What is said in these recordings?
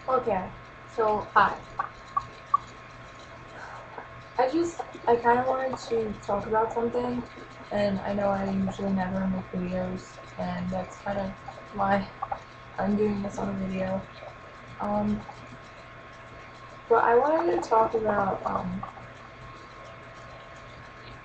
Okay, so hi. I kind of wanted to talk about something, and I know I usually never make videos, and that's kind of why I'm doing this on a video. Um, but I wanted to talk about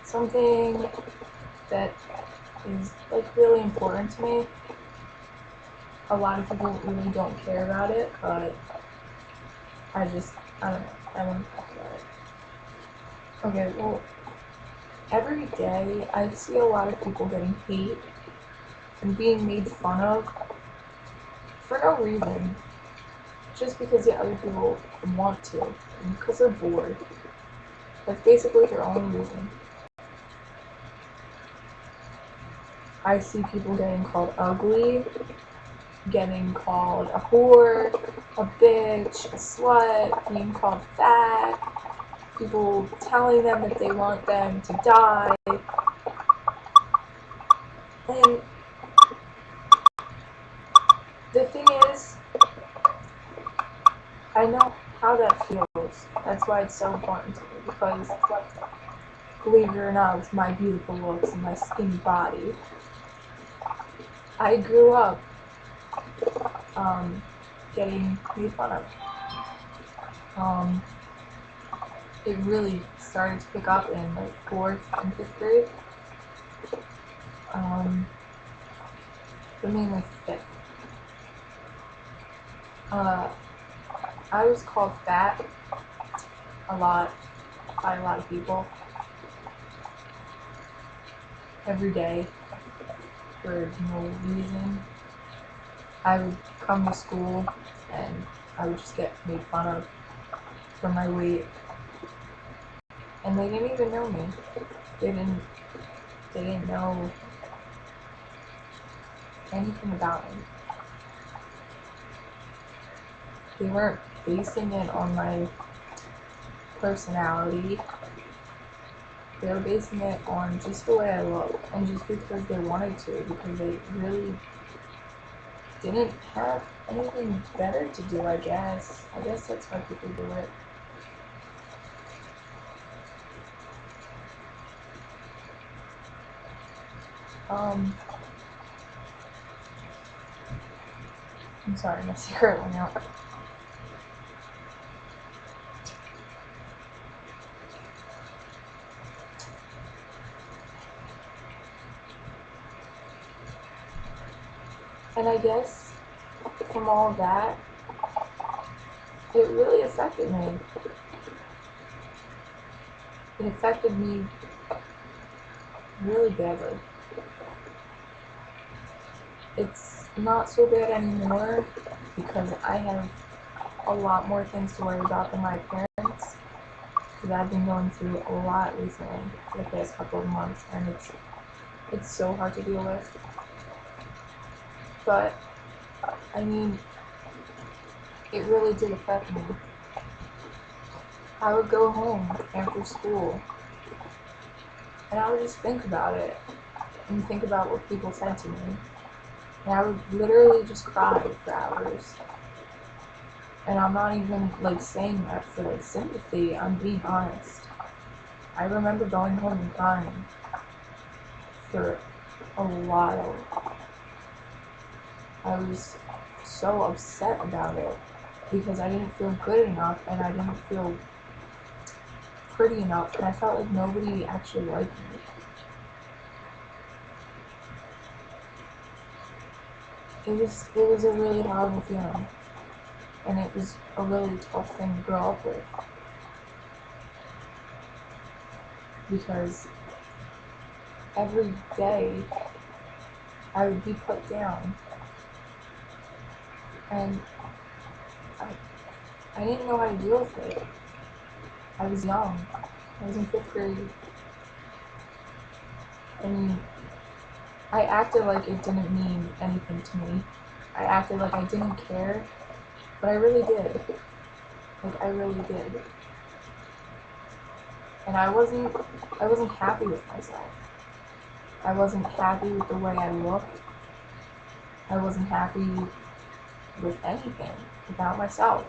something that is like really important to me. A lot of people really don't care about it, but I don't know, I want to talk about it. Okay, well, every day I see a lot of people getting hate and being made fun of for no reason, just because the other people want to, and because they're bored. That's basically their only reason. I see people getting called ugly, getting called a whore, a bitch, a slut, being called fat, people telling them that they want them to die, and the thing is, I know how that feels. That's why it's so important to me, because believe it or not, with my beautiful looks and my skinny body, I grew up um, getting made fun of. Um, it really started to pick up in like fourth and fifth grade, um, but mainly fifth. Uh, I was called fat a lot by a lot of people every day for no reason. I would come to school and I would just get made fun of for my weight, and they didn't even know me. They didn't. They didn't know anything about me. They weren't basing it on my personality. They were basing it on just the way I look, and just because they wanted to, because they really didn't have anything better to do, I guess. I guess that's why people do it. Um, I'm sorry, my cigarette went out. And I guess from all of that, it really affected me. It affected me really badly. It's not so bad anymore because I have a lot more things to worry about than my parents. Because I've been going through a lot recently for the past couple of months, and it's so hard to deal with. But I mean, it really did affect me. I would go home after school, and I would just think about it and think about what people said to me, and I would literally just cry for hours. And I'm not even like saying that for like sympathy. I'm being honest. I remember going home and crying for a while. I was so upset about it because I didn't feel good enough and I didn't feel pretty enough, and I felt like nobody actually liked me. It was a really horrible feeling, and it was a really tough thing to grow up with because every day I would be put down, and I, I didn't know how to deal with it. I was young. I was in fifth grade, and I acted like it didn't mean anything to me. I acted like I didn't care, but I really did. Like I really did. And I wasn't happy with myself. I wasn't happy with the way I looked. I wasn't happy with anything about myself.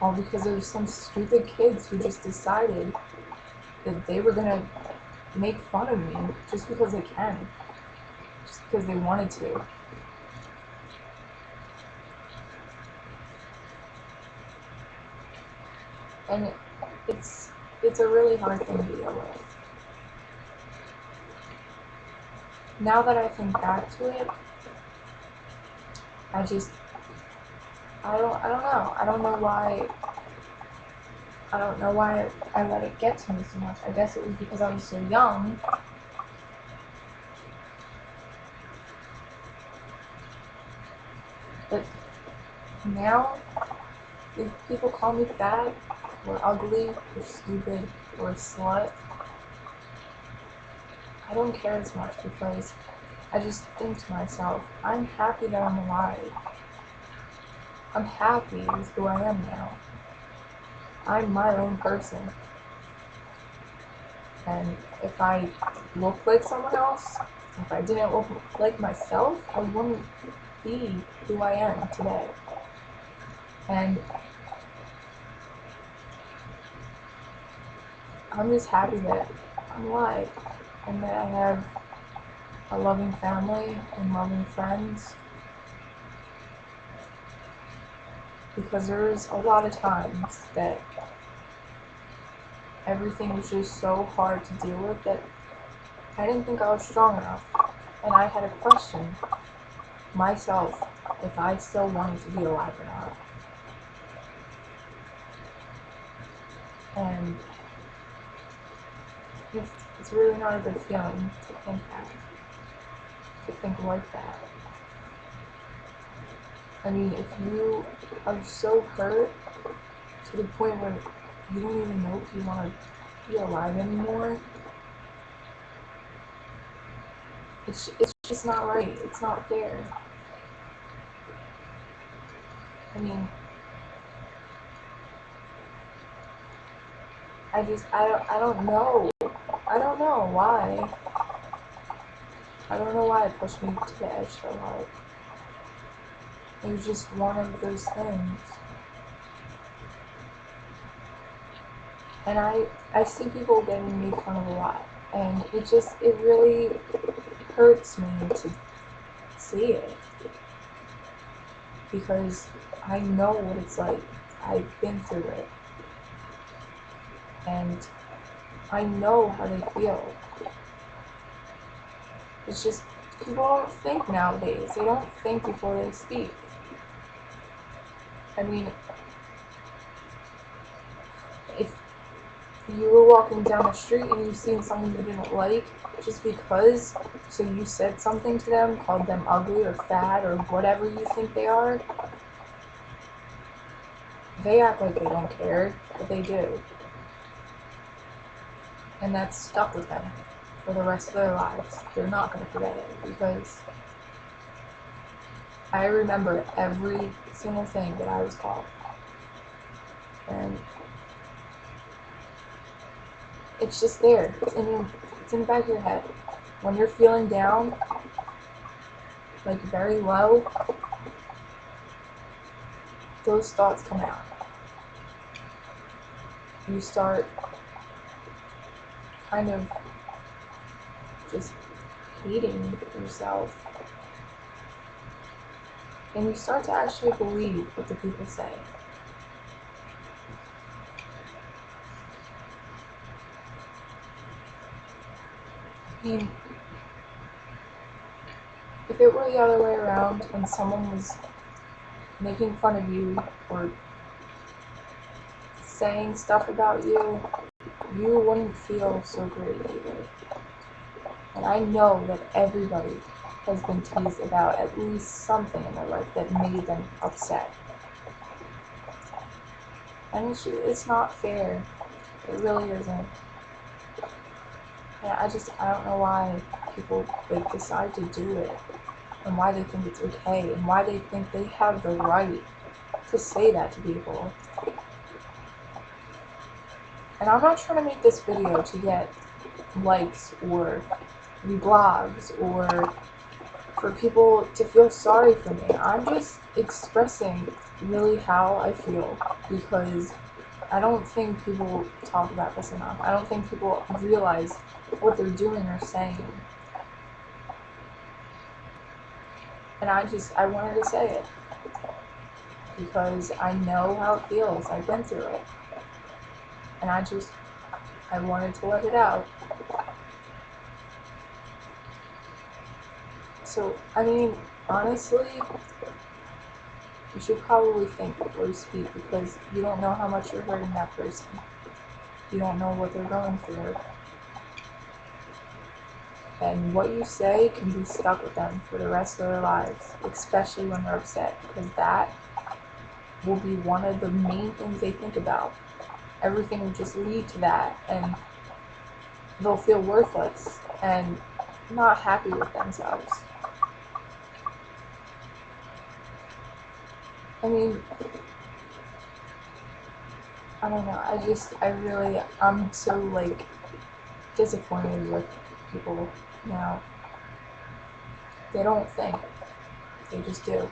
All because of some stupid kids who just decided that they were gonna make fun of me just because they can. Just because they wanted to. And it's a really hard thing to deal with. Now that I think back to it, I don't know. I don't know why I let it get to me so much. I guess it was because I was so young. But now, if people call me fat, or ugly, or stupid, or a slut, I don't care as much because I just think to myself, I'm happy that I'm alive. I'm happy with who I am now. I'm my own person. And if I looked like someone else, if I didn't look like myself, I wouldn't be who I am today. And I'm just happy that I'm alive and that I have a loving family and loving friends. Because there's a lot of times that everything was just so hard to deal with that I didn't think I was strong enough. And I had to question myself if I still wanted to be alive or not. And it's really not a good feeling to think like that. I mean, if you are so hurt to the point where you don't even know if you want to be alive anymore, it's just not right. It's not fair. I mean, I don't know. I don't know why. I don't know why it pushed me to the edge so hard. It was just one of those things. And I see people getting made fun of a lot. And it really hurts me to see it. Because I know what it's like. I've been through it. And I know how they feel. It's just, people don't think nowadays. They don't think before they speak. I mean, if you were walking down the street and you seen someone you didn't like, just because, so you said something to them, called them ugly or fat or whatever you think they are, they act like they don't care, but they do. And that's stuck with them for the rest of their lives. They're not going to forget it, because I remember every single thing that I was called. And it's just there. It's in the back of your head. When you're feeling down, like very low, those thoughts come out. You start kind of just hating yourself. And you start to actually believe what the people say. I mean, if it were the other way around, when someone was making fun of you or saying stuff about you, you wouldn't feel so great either. And I know that everybody has been teased about at least something in their life that made them upset. And it's not fair. It really isn't. And I don't know why people decide to do it, and why they think it's okay, and why they think they have the right to say that to people. And I'm not trying to make this video to get likes or blogs or for people to feel sorry for me. I'm just expressing really how I feel because I don't think people talk about this enough. I don't think people realize what they're doing or saying. And I wanted to say it because I know how it feels. I've been through it. And I wanted to let it out. So, I mean, honestly, you should probably think before you speak because you don't know how much you're hurting that person. You don't know what they're going through. And what you say can be stuck with them for the rest of their lives, especially when they're upset, because that will be one of the main things they think about. Everything will just lead to that, and they'll feel worthless and not happy with themselves. I mean, I don't know. I'm so like disappointed with people now. They don't think, they just do.